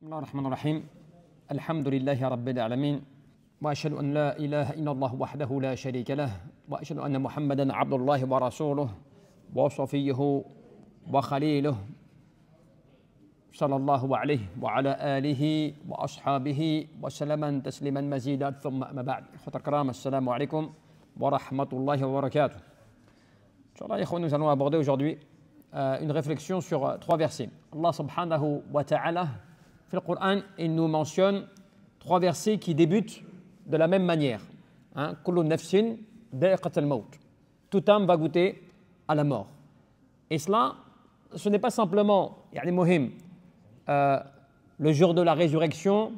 بسم الله الرحمن الرحيم الحمد لله رب العالمين وأشهد أن لا إله إلا الله وحده لا شريك له وأشهد أن محمدا عبد الله ورسوله وصفيه وخليله صلى الله عليه وعلى آله وأصحابه وسلم تسليما مزيدا ثم أما بعد إخوة الكرام السلام عليكم ورحمة الله وبركاته. Inch'Allah, nous allons aborder aujourd'hui une réflexion sur trois versets. Allah subhanahu wa ta'ala, dans le Coran, il nous mentionne trois versets qui débutent de la même manière. Kullu nafsin da'iqat al-maut. Toute âme va goûter à la mort. Et cela, ce n'est pas simplement, le jour de la résurrection,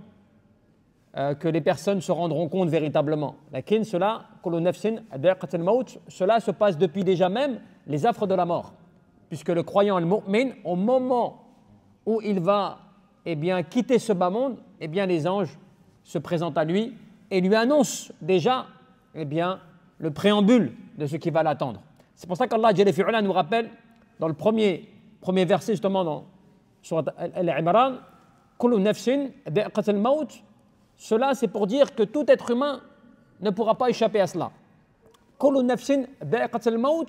que les personnes se rendront compte véritablement. Lakin cela, kullu nafsin da'iqat al-maut, cela se passe depuis déjà même les affres de la mort. Puisque le croyant, le mu'min, au moment où il va quitter ce bas monde, les anges se présentent à lui et lui annoncent déjà le préambule de ce qui va l'attendre. C'est pour ça qu'Allah Jalla fi'ala nous rappelle dans le premier verset justement dans Surat Al-Imran, Kullu nafsin da'iqat al-maut. Cela c'est pour dire que tout être humain ne pourra pas échapper à cela. Kullu nafsin da'iqat al-maut.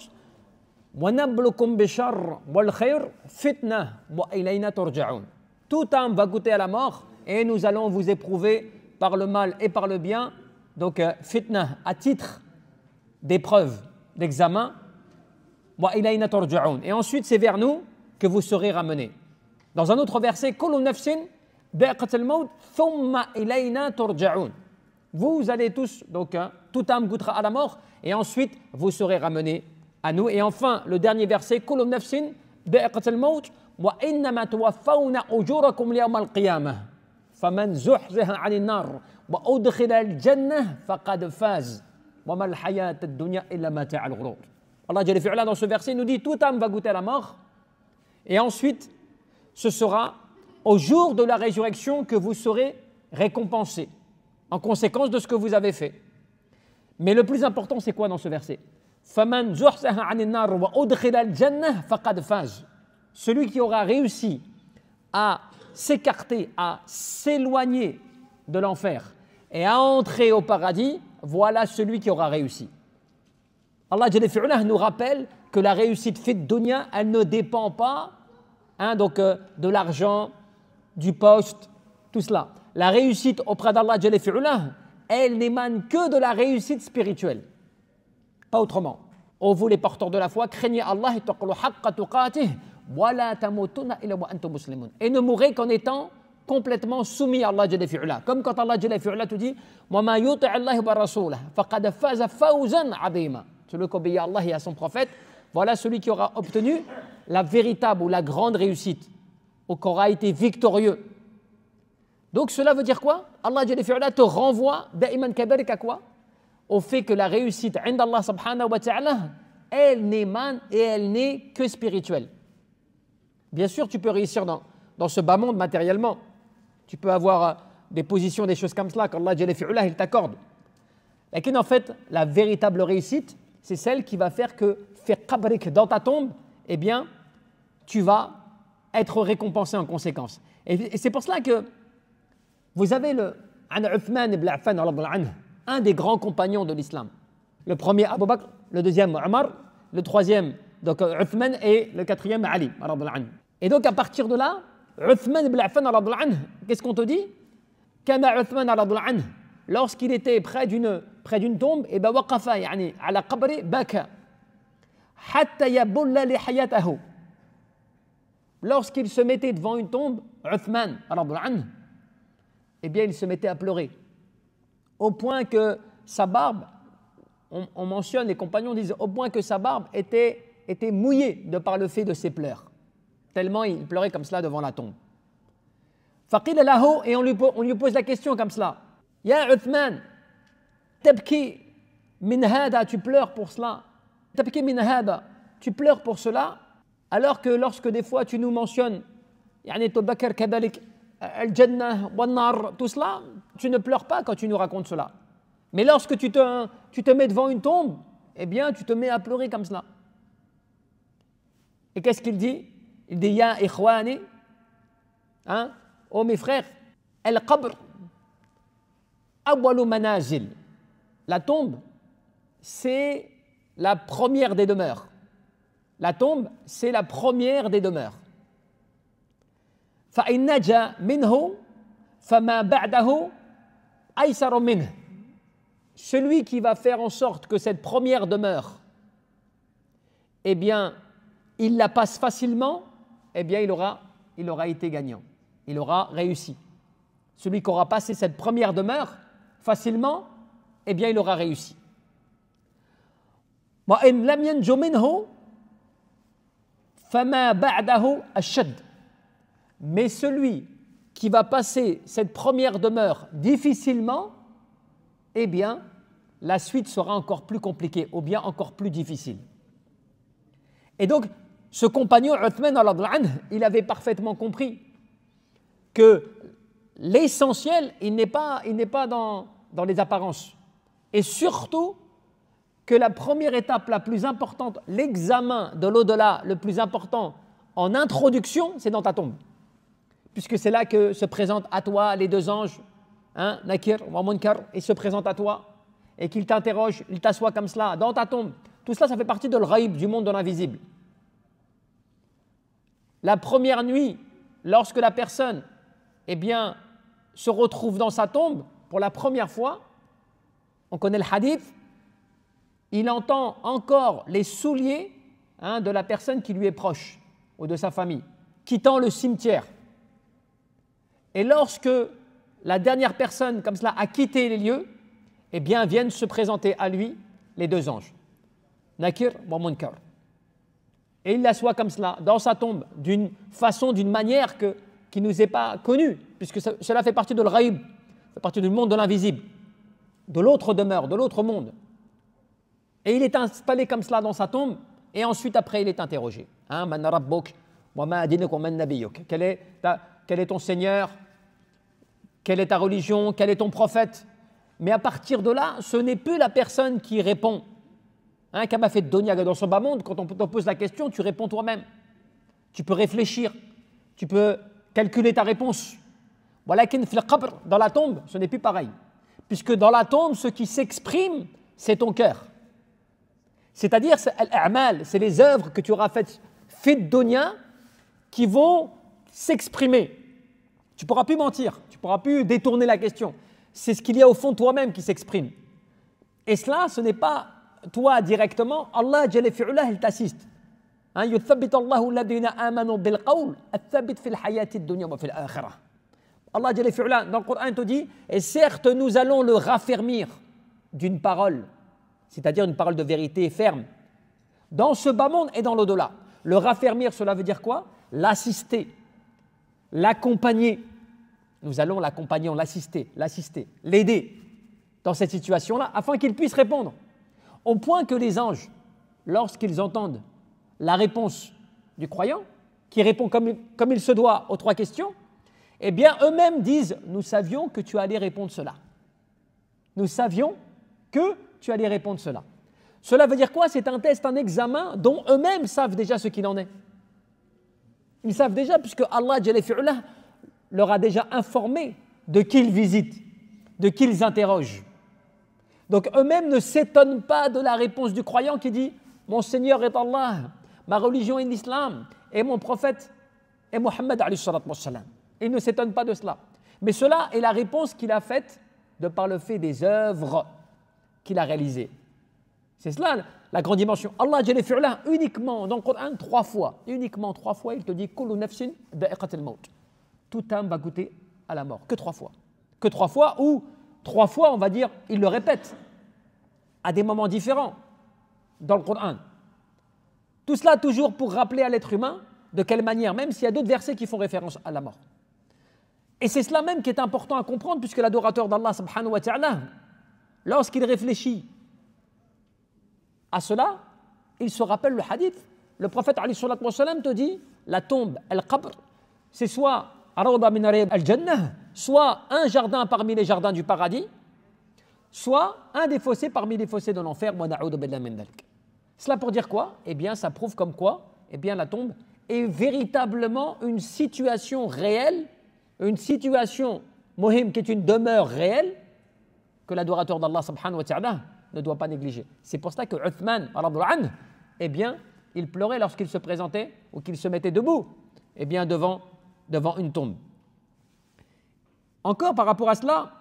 وَنَبْلُكُمْ بِشَرٍّ وَالْخَيْرِ فِتْنَةً وَإِلَيْنَا تُرْجَعُونَ. Toute âme va goûter à la mort et nous allons vous éprouver par le mal et par le bien. Donc fitna à titre d'épreuve, d'examen. وَإِلَيْنَا تُرْجَعُونَ. Et ensuite c'est vers nous que vous serez ramenés. Dans un autre verset, كُلُّ نَفْسٍ دَائِقَةُ الْمَوْتِ ثُمَّ إِلَيْنَا تُرْجَعُونَ. Vous allez tous, donc toute âme goûtera à la mort et ensuite vous serez ramenés à nous. Et enfin, le dernier verset, كُلُّ نَفْسٍ دَائِقَةُ الْمَوْتِ وَإِنَّمَا تُوَفَّوْنَ أُجُورَكُمْ يَوْمَ الْقِيَامَةِ فَمَنْ زُحْزِحَ عَنِ النَّارِ وَأُدْخِلَ الْجَنَّةَ فَقَدْ فَازَ وَمَا الْحَيَاةُ الدُّنْيَا إِلَّا مَتَاعُ الْغُرُورِ. Allah Jalla fi'ala dans ce verset nous dit toute âme va goûter à la mort et ensuite ce sera au jour de la résurrection que vous serez récompensés en conséquence de ce que vous avez fait. Mais le plus important c'est quoi dans ce verset? فَمَنْ زُحْزِحَ عَنِ النَّارِ وَأُدْخِلَ الْجَنَّةَ فَقَدْ فَازَ. Celui qui aura réussi à s'écarter, à s'éloigner de l'enfer et à entrer au paradis, voilà celui qui aura réussi. Allah Jalla fi'ala nous rappelle que la réussite fit dunya, elle ne dépend pas de l'argent, du poste, tout cela. La réussite auprès d'Allah Jalla fi'ala, elle n'émane que de la réussite spirituelle. Pas autrement. Ô vous les porteurs de la foi, craignez Allah et ne mourrez qu'en étant complètement soumis à Allah Jalla fi'ala. Comme quand Allah Jalla fi'ala te dit celui qui obéit à Allah et à son prophète, voilà celui qui aura obtenu la véritable ou la grande réussite, ou qui aura été victorieux. Donc cela veut dire quoi? Allah Jalla fi'ala te renvoie da'iman kabarik à quoi? Au fait que la réussite عند Allah subhanahu wa ta'ala, elle n'émane et elle n'est que spirituelle. Bien sûr, tu peux réussir dans ce bas monde matériellement. Tu peux avoir des positions, des choses comme cela qu'Allah Jalla fi'ala il t'accorde. Mais en fait, la véritable réussite, c'est celle qui va faire que qabrik dans ta tombe, tu vas être récompensé en conséquence. Et c'est pour cela que vous avez Uthman ibn Affan radhiyallahu anhu, un des grands compagnons de l'islam. Le premier Abu Bakr, le deuxième Omar, le troisième donc Uthman et le quatrième Ali. Et donc à partir de là, Uthman ibn Affan, qu'est-ce qu'on te dit? Kana Uthman lorsqu'il était près d'une tombe, et waqafa ala qabri baka hatta yabulla lihiyatahu. Lorsqu'il se mettait devant une tombe, Uthman il se mettait à pleurer. Au point que sa barbe, on mentionne, les compagnons disent, au point que sa barbe était mouillée de par le fait de ses pleurs. Tellement il pleurait comme cela devant la tombe. Faqila lahu, et on lui pose la question comme cela. Ya Uthman, tabki min hada, tu pleures pour cela. Tabki min hada, tu pleures pour cela, alors que lorsque des fois tu nous mentionnes, Bakr kadalik, Al-Jannah, Wan-Nar, tout cela, tu ne pleures pas quand tu nous racontes cela. Mais lorsque tu te mets devant une tombe, tu te mets à pleurer comme cela. Et qu'est-ce qu'il dit? Il dit Ya ikhwani, Oh mes frères, al-qabr, awwalu manazil. La tombe, c'est la première des demeures. La tombe, c'est la première des demeures. فَإِنْ نَجَا مِنْهُ فَمَا بَعْدَهُ أَيْسَرُ مِنْهُ. Celui qui va faire en sorte que cette première demeure, eh bien, il la passe facilement, eh bien, il aura été gagnant. Il aura réussi. Celui qui aura passé cette première demeure facilement, eh bien, il aura réussi. وَإِنْ لَمْ يَنْجُ مِنْهُ فَمَا بَعْدَهُ أَشَدُّ. Mais celui qui va passer cette première demeure difficilement, eh bien, la suite sera encore plus compliquée, ou bien encore plus difficile. Et donc, ce compagnon, Uthman, il avait parfaitement compris que l'essentiel, il n'est pas dans les apparences. Et surtout, que la première étape la plus importante, l'examen de l'au-delà le plus important en introduction, c'est dans ta tombe. Puisque c'est là que se présentent à toi les deux anges, hein, Nakir wa Munkar, ils se présentent à toi et qu'ils t'interrogent, ils t'assoient comme cela dans ta tombe. Tout cela, ça fait partie de l'ghaïb, du monde de l'invisible. La première nuit, lorsque la personne, eh bien, se retrouve dans sa tombe pour la première fois, on connaît le hadith, il entend encore les souliers, hein, de la personne qui lui est proche ou de sa famille, quittant le cimetière. Et lorsque la dernière personne comme cela a quitté les lieux, eh bien viennent se présenter à lui les deux anges, Nakir wa Munkar. Et il l'assoit comme cela dans sa tombe d'une façon, d'une manière qui ne nous est pas connue, puisque cela fait partie de l'ghaïb, fait partie du monde de l'invisible, de l'autre demeure, de l'autre monde. Et il est installé comme cela dans sa tombe, et ensuite après il est interrogé. Hein, Man rabbuk wa ma dinuk wa man nabiyyuk. Quel est ton Seigneur? Quelle est ta religion? Quel est ton prophète? Mais à partir de là, ce n'est plus la personne qui répond. Hein, Kama fait Donia dans ce bas monde, quand on te pose la question, tu réponds toi-même. Tu peux réfléchir, tu peux calculer ta réponse. Walakin fil qabr, dans la tombe, ce n'est plus pareil. Puisque dans la tombe, ce qui s'exprime, c'est ton cœur. C'est-à-dire, c'est al-a'mal, c'est les œuvres que tu auras faites fit Donia qui vont s'exprimer. Tu ne pourras plus mentir, tu ne pourras plus détourner la question. C'est ce qu'il y a au fond de toi-même qui s'exprime. Et cela, ce n'est pas toi directement, Allah Jalla fi'ulah, il t'assiste. يثبت الله الذين آمنوا بالقول الثابت في الحياة الدنيا وفي الآخرة. Allah Jalla fi'ulah, dans le Coran, il te dit, et certes, nous allons le raffermir d'une parole, c'est-à-dire une parole de vérité ferme, dans ce bas monde et dans l'au-delà. Le raffermir, cela veut dire quoi? L'assister, l'accompagner. Nous allons l'accompagner, l'assister, l'aider dans cette situation-là, afin qu'il puisse répondre. Au point que les anges, lorsqu'ils entendent la réponse du croyant, qui répond comme il se doit aux trois questions, eh bien eux-mêmes disent, nous savions que tu allais répondre cela. Nous savions que tu allais répondre cela. Cela veut dire quoi? C'est un test, un examen dont eux-mêmes savent déjà ce qu'il en est. Ils savent déjà, puisque Allah Jalla fi'ulah leur a déjà informé de qui ils visitent, de qui ils interrogent. Donc eux-mêmes ne s'étonnent pas de la réponse du croyant qui dit « Mon Seigneur est Allah, ma religion est l'islam, et mon prophète est Mohammed alayhi salatu wassalam. » Ils ne s'étonnent pas de cela. Mais cela est la réponse qu'il a faite de par le fait des œuvres qu'il a réalisées. C'est cela la grande dimension. Allah Jalla fi'ulah, uniquement dans le Coran, uniquement trois fois, il te dit « Kullu nafsin da'iqatul maut ». Toute âme va goûter à la mort. Que trois fois. Que trois fois, ou trois fois, on va dire, il le répète, à des moments différents dans le Coran. Tout cela toujours pour rappeler à l'être humain de quelle manière, même s'il y a d'autres versets qui font référence à la mort. Et c'est cela même qui est important à comprendre, puisque l'adorateur d'Allah subhanahu wa ta'ala, lorsqu'il réfléchit à cela, il se rappelle le hadith. Le prophète alayhi salatu wa salam te dit, la tombe, al-qabr, c'est soit soit un jardin parmi les jardins du paradis, soit un des fossés parmi les fossés de l'enfer. Cela pour dire quoi? Eh bien, ça prouve comme quoi, eh bien, la tombe est véritablement une situation réelle une situation muhim qui est une demeure réelle que l'adorateur d'Allah subhanahu wa ta'ala ne doit pas négliger. C'est pour ça que Uthman, eh bien, il pleurait lorsqu'il se présentait ou qu'il se mettait debout, eh bien, devant une tombe. Encore par rapport à cela,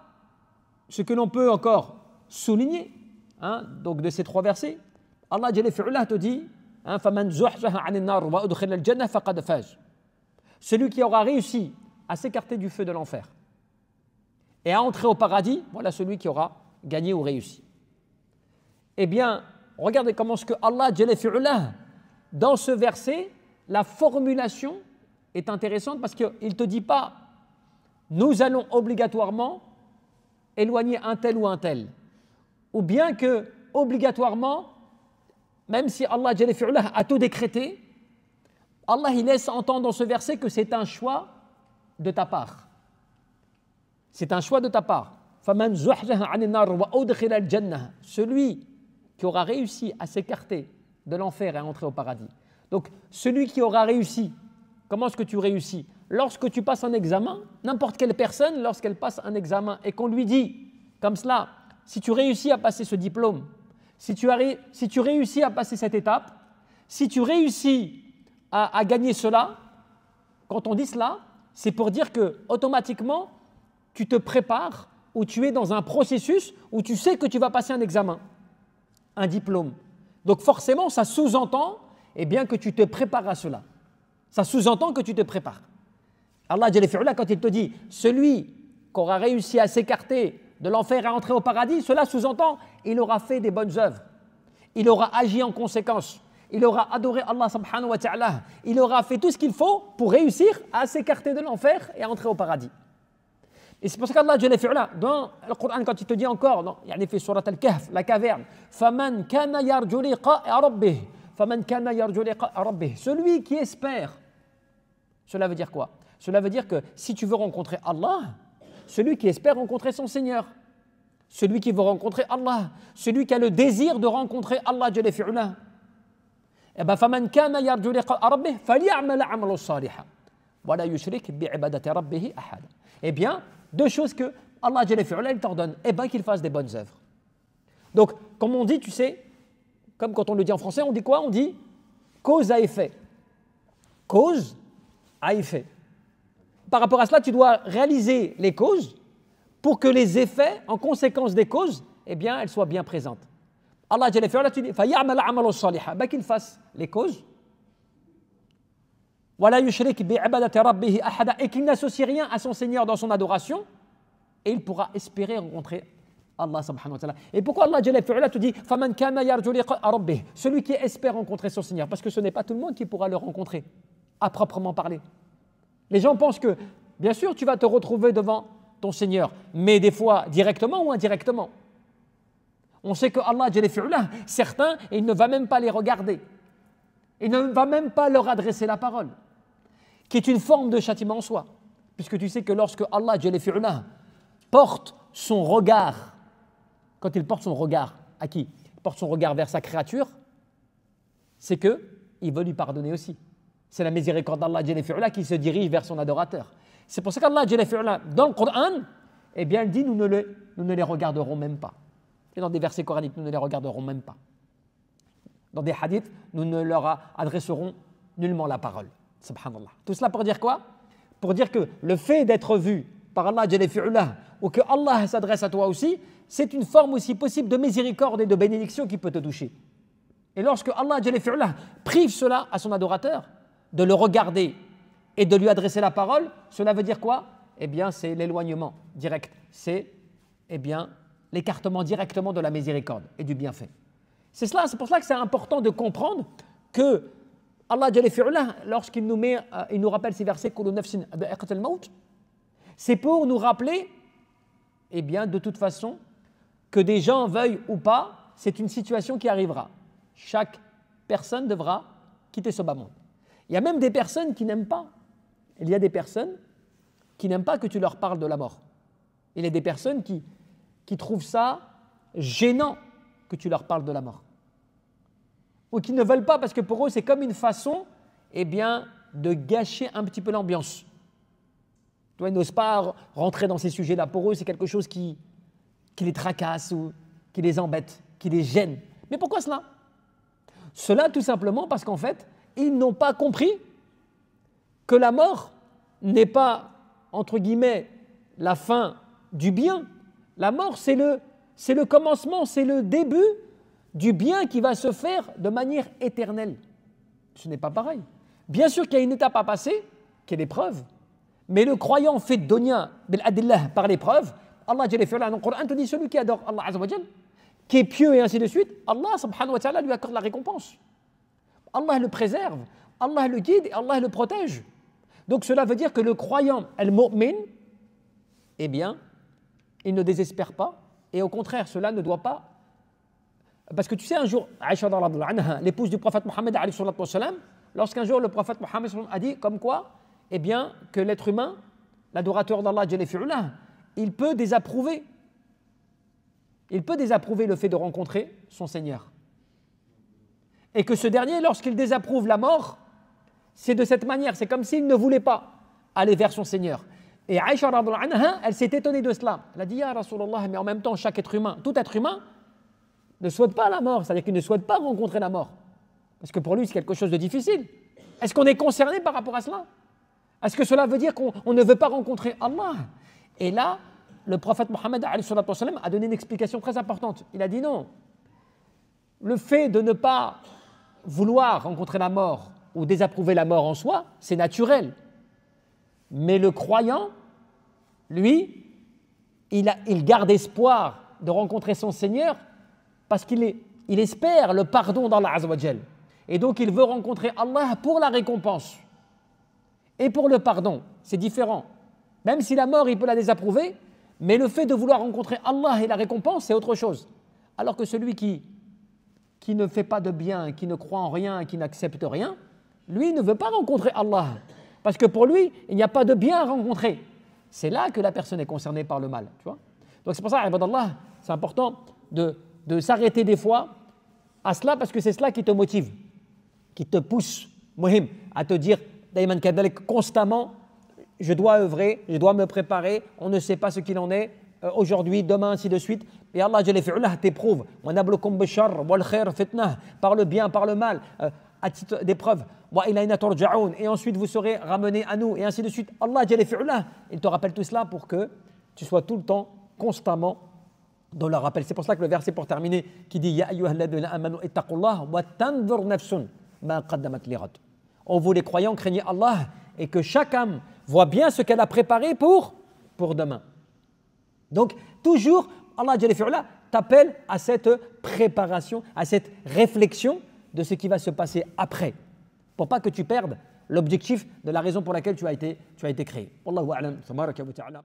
ce que l'on peut encore souligner, donc de ces 3 versets, Allah Jalla fi'ala te dit, فَمَنْ زُحْزِحَ عَنِ النَّارِ وَأُدْخِلَ الْجَنَّةَ فَقَدْ فَازَ. Celui qui aura réussi à s'écarter du feu de l'enfer et à entrer au paradis, voilà celui qui aura gagné ou réussi. Eh bien, regardez comment ce que Allah Jalla fi'ala, dans ce verset, la formulation est intéressante parce qu'il ne te dit pas nous allons obligatoirement éloigner un tel ou un tel, ou bien que obligatoirement, même si Allah Jalla fi'ala a tout décrété, Allah il laisse entendre dans ce verset que c'est un choix de ta part. C'est un choix de ta part. فَمَنْ زُحْزِحَ عَنِ النَّارِ وَأُدْخِلَ الْجَنَّةَ. Celui qui aura réussi à s'écarter de l'enfer et à entrer au paradis. Donc, celui qui aura réussi, comment est-ce que tu réussis? Lorsque tu passes un examen, n'importe quelle personne, lorsqu'elle passe un examen et qu'on lui dit, comme cela, si tu réussis à passer ce diplôme, si tu réussis à passer cette étape, si tu réussis à gagner cela, quand on dit cela, c'est pour dire que automatiquement, tu te prépares ou tu es dans un processus où tu sais que tu vas passer un examen, un diplôme. Donc forcément, ça sous-entend eh bien, que tu te prépares à cela. Ça sous-entend que tu te prépares. Allah Jalla fi'ala, quand il te dit celui qui aura réussi à s'écarter de l'enfer et à entrer au paradis, cela sous-entend il aura fait des bonnes œuvres, il aura agi en conséquence, il aura adoré Allah subhanahu wa ta'ala, il aura fait tout ce qu'il faut pour réussir à s'écarter de l'enfer et à entrer au paradis. Et c'est pour ça qu'Allah Jalla fi'ala, dans le Coran, quand il te dit encore, il fait surat al-Kahf, la caverne, فَمَنْ كَانَ يَرْجُو لِقَاءَ رَبِّهِ فَمَنْ كَانَ يَرْجُو لِقَاءَ رَبِّهِ. Celui qui espère. Cela veut dire quoi? Cela veut dire que si tu veux rencontrer Allah, celui qui espère rencontrer son Seigneur, celui qui veut rencontrer Allah, celui qui a le désir de rencontrer Allah Jalla fi'ala, eh bien, فَمَنْ كَانَ يَرْجُو لِقَاءَ رَبِّهِ فَلْيَعْمَلْ عَمَلًا صَالِحًا وَلَا يُشْرِكْ بِعِبَادَةِ رَبِّهِ أَحَدًا. Eh bien, 2 choses que Allah Jalla fi'ala, il t'ordonne, eh bien qu'il fasse des bonnes œuvres. Donc, comme on dit, tu sais, comme quand on le dit en français, on dit quoi? On dit cause à effet. Cause à effet. Par rapport à cela, tu dois réaliser les causes pour que les effets, en conséquence des causes, eh bien, elles soient bien présentes. Allah Jalla fi'ala, tu dis, فَيَعْمَلْ عَمَلًا صَالِحًا, ben qu'il fasse les causes. وَلَا يُشْرِكْ بِعِبَادَةِ رَبِّهِ أَحَدًا, et qu'il n'associe rien à son Seigneur dans son adoration, et il pourra espérer rencontrer Allah subhanahu wa ta'ala. Et pourquoi Allah Jalla fi'ala te dit فَمَنْ كَانَ يَرْجُو لِقَاءَ رَبِّهِ, celui qui espère rencontrer son Seigneur, parce que ce n'est pas tout le monde qui pourra le rencontrer, à proprement parler. Les gens pensent que, bien sûr, tu vas te retrouver devant ton Seigneur, mais des fois directement ou indirectement. On sait que Allah Jalla fi'ala, certains, il ne va même pas les regarder. Il ne va même pas leur adresser la parole, qui est une forme de châtiment en soi. Puisque tu sais que lorsque Allah Jalla fi'ala porte son regard, quand il porte son regard à qui? Il porte son regard vers sa créature, c'est qu'il veut lui pardonner aussi. C'est la miséricorde d'Allah Jalla fi'ala qui se dirige vers son adorateur. C'est pour ça qu'Allah Jalla fi'ala, dans le Coran, eh bien, il dit nous ne les regarderons même pas. Et dans des versets coraniques, nous ne les regarderons même pas. Dans des hadiths, nous ne leur adresserons nullement la parole. Subhanallah. Tout cela pour dire quoi? Pour dire que le fait d'être vu par Allah Jalla fi'ala, ou que Allah s'adresse à toi aussi, c'est une forme aussi possible de miséricorde et de bénédiction qui peut te toucher. Et lorsque Allah Jalla fi'ala prive cela à son adorateur, de le regarder et de lui adresser la parole, cela veut dire quoi? Eh bien, c'est l'éloignement direct. C'est, eh bien, l'écartement directement de la miséricorde et du bienfait. C'est pour cela que c'est important de comprendre que Allah Jalla fi'ala, lorsqu'il nous met, il nous rappelle ces versets, Kullu nafsin dha'iqatul maut, c'est pour nous rappeler, eh bien, de toute façon, que des gens veuillent ou pas, c'est une situation qui arrivera. Chaque personne devra quitter ce bas monde. Il y a même des personnes qui n'aiment pas. Il y a des personnes qui n'aiment pas que tu leur parles de la mort. Il y a des personnes qui trouvent ça gênant que tu leur parles de la mort. Ou qui ne veulent pas parce que pour eux, c'est comme une façon, eh bien, de gâcher un petit peu l'ambiance. Tu vois, ils n'osent pas rentrer dans ces sujets-là. Pour eux, c'est quelque chose qui les tracasse ou qui les embête, qui les gêne. Mais pourquoi cela? Cela tout simplement parce qu'en fait, ils n'ont pas compris que la mort n'est pas, entre guillemets, la fin du bien. La mort, c'est le commencement, c'est le début du bien qui va se faire de manière éternelle. Ce n'est pas pareil. Bien sûr qu'il y a une étape à passer, qui est l'épreuve, mais le croyant fait dunya bil adillah par l'épreuve. Allah Jalla fi'ala dans le Coran te dit celui qui adore Allah Azza wa Jal, qui est pieux et ainsi de suite, Allah subhanahu wa ta'ala lui accorde la récompense. Allah le préserve, Allah le guide et Allah le protège. Donc cela veut dire que le croyant, al-mu'min, eh bien, il ne désespère pas et au contraire, cela ne doit pas. Parce que tu sais, un jour, Aïcha anha, l'épouse du prophète Mohammed, lorsqu'un jour le prophète Mohammed a dit comme quoi, eh bien, que l'être humain, l'adorateur d'Allah, il peut désapprouver. Il peut désapprouver le fait de rencontrer son Seigneur. Et que ce dernier, lorsqu'il désapprouve la mort, c'est de cette manière, c'est comme s'il ne voulait pas aller vers son Seigneur. Et Aïcha, elle s'est étonnée de cela. Elle a dit, Ya Rasulallah, mais en même temps, chaque être humain, tout être humain, ne souhaite pas la mort, c'est-à-dire qu'il ne souhaite pas rencontrer la mort. Parce que pour lui, c'est quelque chose de difficile. Est-ce qu'on est concerné par rapport à cela? Est-ce que cela veut dire qu'on ne veut pas rencontrer Allah? Et là, le prophète Mohammed a donné une explication très importante. Il a dit non. Le fait de ne pas vouloir rencontrer la mort ou désapprouver la mort en soi, c'est naturel. Mais le croyant, lui, il garde espoir de rencontrer son Seigneur parce qu'il espère le pardon d'Allah Azza wa Jal. Et donc il veut rencontrer Allah pour la récompense et pour le pardon. C'est différent. Même si la mort, il peut la désapprouver, mais le fait de vouloir rencontrer Allah et la récompense, c'est autre chose. Alors que celui qui ne fait pas de bien, qui ne croit en rien, qui n'accepte rien, lui ne veut pas rencontrer Allah. Parce que pour lui, il n'y a pas de bien à rencontrer. C'est là que la personne est concernée par le mal. Tu vois? Donc c'est pour ça, ibadallah, c'est important de s'arrêter des fois à cela, parce que c'est cela qui te motive, qui te pousse, muhim, à te dire, daïman kadalik, constamment, je dois œuvrer, je dois me préparer, on ne sait pas ce qu'il en est, aujourd'hui, demain, ainsi de suite. Et Allah Jalla fi'ala t'éprouve. Wa nablukum bishar wal khair fitnah, par le bien, par le mal, à titre d'épreuve. Wa ilayna turja'un, et ensuite vous serez ramenés à nous, et ainsi de suite. Allah Jalla fi'ala, il te rappelle tout cela pour que tu sois tout le temps, constamment dans le rappel. C'est pour cela que le verset pour terminer qui dit Ya ayyuhalladhina amanu ittaqullah wa tanzur nafsun ma qaddamat lighad. On vous les croyants, craignez Allah et que chaque âme voit bien ce qu'elle a préparé pour demain. Donc toujours Allah Jalla fi'ala t'appelle à cette préparation, à cette réflexion de ce qui va se passer après, pour pas que tu perdes l'objectif de la raison pour laquelle tu as été créé. Wallahu a'lam, tabaraka wa ta'ala.